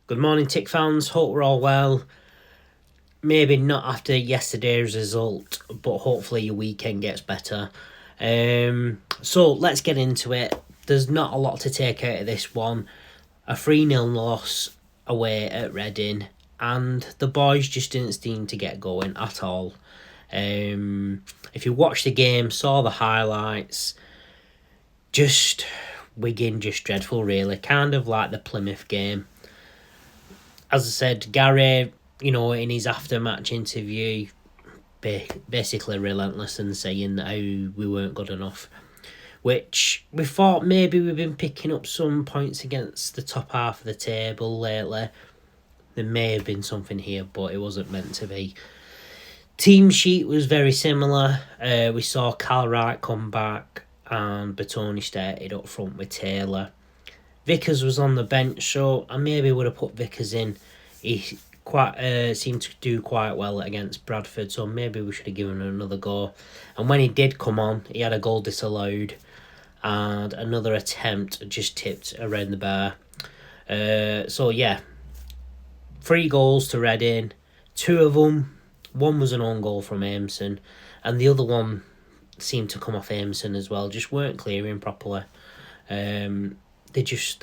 Good morning, Tick fans. Hope we're all well. Maybe not after yesterday's result, but hopefully your weekend gets better. So let's get into it. There's not a lot to take out of this one. A 3-0 loss away at Reading, and the boys just didn't seem to get going at all. If you watched the game, saw the highlights, Wigan just dreadful really, kind of like the Plymouth game. As I said, Gary, in his after-match interview, basically relentless and saying how we weren't good enough, which we thought maybe we've been picking up some points against the top half of the table lately. There may have been something here, but it wasn't meant to be. Team sheet was very similar. We saw Cal Wright come back and Batoni started up front with Taylor. Vickers was on the bench, so I maybe would have put Vickers in. He seemed to do quite well against Bradford, so maybe we should have given him another go. And when he did come on, he had a goal disallowed, and another attempt just tipped around the bar. 3 goals to Reading. 2 of them, one was an own goal from Aimson, and the other one seemed to come off Aimson as well. Just weren't clearing properly. The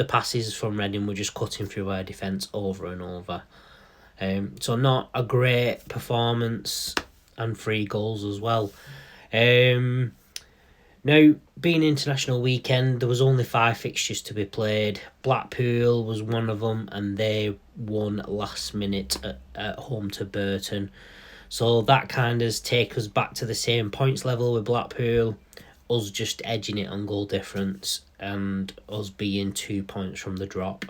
passes from Reading were just cutting through our defence over and over. So not a great performance, and 3 goals as well. Now, being international weekend, there was only 5 fixtures to be played. Blackpool was one of them, and they won last minute at home to Burton. So that kind of takes us back to the same points level with Blackpool, us just edging it on goal difference and us being 2 points from the drop.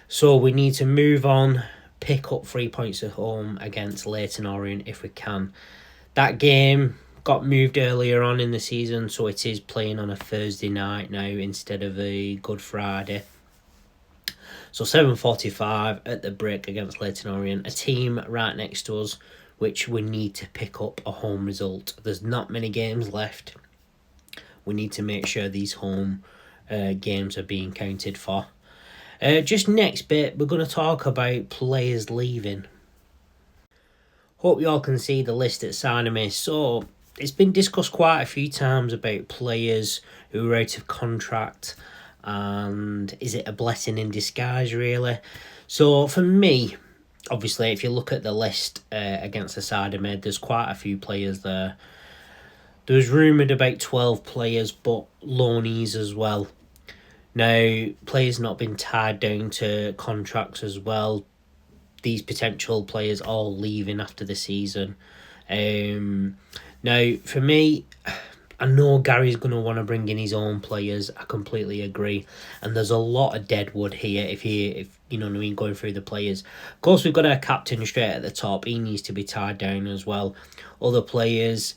So we need to move on, pick up 3 points at home against Leyton Orient if we can. That game got moved earlier on in the season, so it is playing on a Thursday night now instead of a Good Friday. So 7:45 at the Brick against Leyton Orient, a team right next to us, which we need to pick up a home result. There's not many games left. We need to make sure these home games are being counted for. Just next bit, we're going to talk about players leaving. Hope you all can see the list at side of me. So it's been discussed quite a few times about players who are out of contract, and is it a blessing in disguise really? So for me, obviously, if you look at the list against the side of me, there's quite a few players there. There was rumoured about 12 players, but loanees as well. Now, players not been tied down to contracts as well. These potential players all leaving after the season. Now, for me, I know Gary's going to want to bring in his own players. I completely agree. And there's a lot of dead wood here if you know what I mean, going through the players. Of course, we've got our captain straight at the top. He needs to be tied down as well. Other players,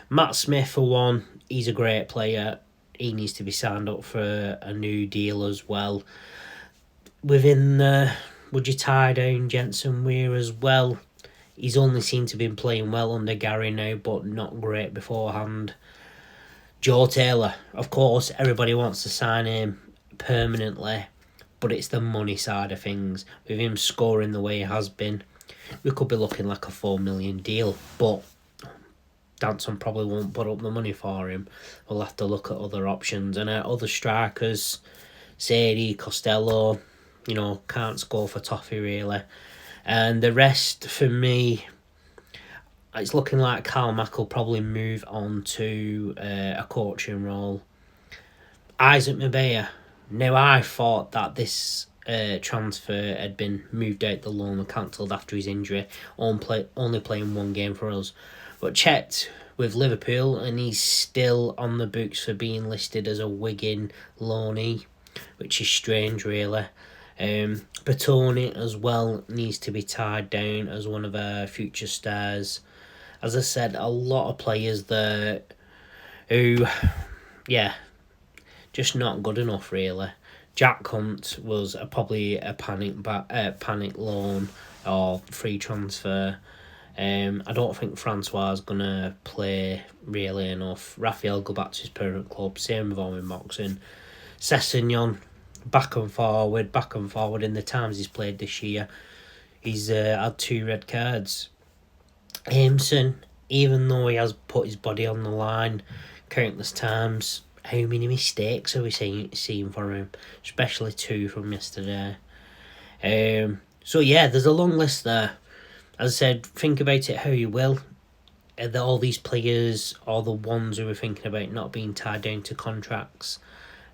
Matt Smith for one, he's a great player. He needs to be signed up for a new deal as well. Within the, would you tie down Jensen Weir as well? He's only seemed to be playing well under Gary now, but not great beforehand. Joe Taylor, of course, everybody wants to sign him permanently, but it's the money side of things. With him scoring the way he has been, we could be looking like a 4 million deal, but Danson probably won't put up the money for him. We'll have to look at other options. And other strikers, Sadie, Costello, can't score for toffee really. And the rest, for me, it's looking like Carl Mack will probably move on to a coaching role. Isaac Mabea. Now, I thought that this transfer had been moved out the loan and cancelled after his injury, only playing 1 game for us. But checked with Liverpool, and he's still on the books for being listed as a Wigan loanee, which is strange, really. Batoni as well needs to be tied down as one of our future stars. As I said, a lot of players there who, just not good enough, really. Jack Hunt was probably a panic loan or free transfer. I don't think Francois is going to play really enough. Raphael go back to his parent club. Same with Owen Moxon. Sessegnon, back and forward in the times he's played this year. He's had 2 red cards. Aimson, even though he has put his body on the line countless times, how many mistakes are we seeing from him? Especially 2 from yesterday. So yeah, there's a long list there. As I said, think about it how you will. All these players are the ones who are thinking about not being tied down to contracts.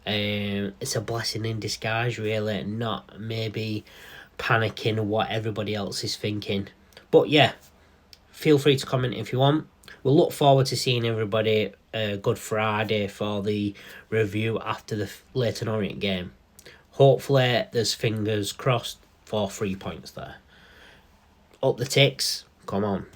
It's a blessing in disguise, really, not maybe panicking what everybody else is thinking. But yeah, feel free to comment if you want. We'll look forward to seeing everybody Good Friday for the review after the Leyton Orient game. Hopefully, there's fingers crossed for 3 points there. Up the ticks, come on.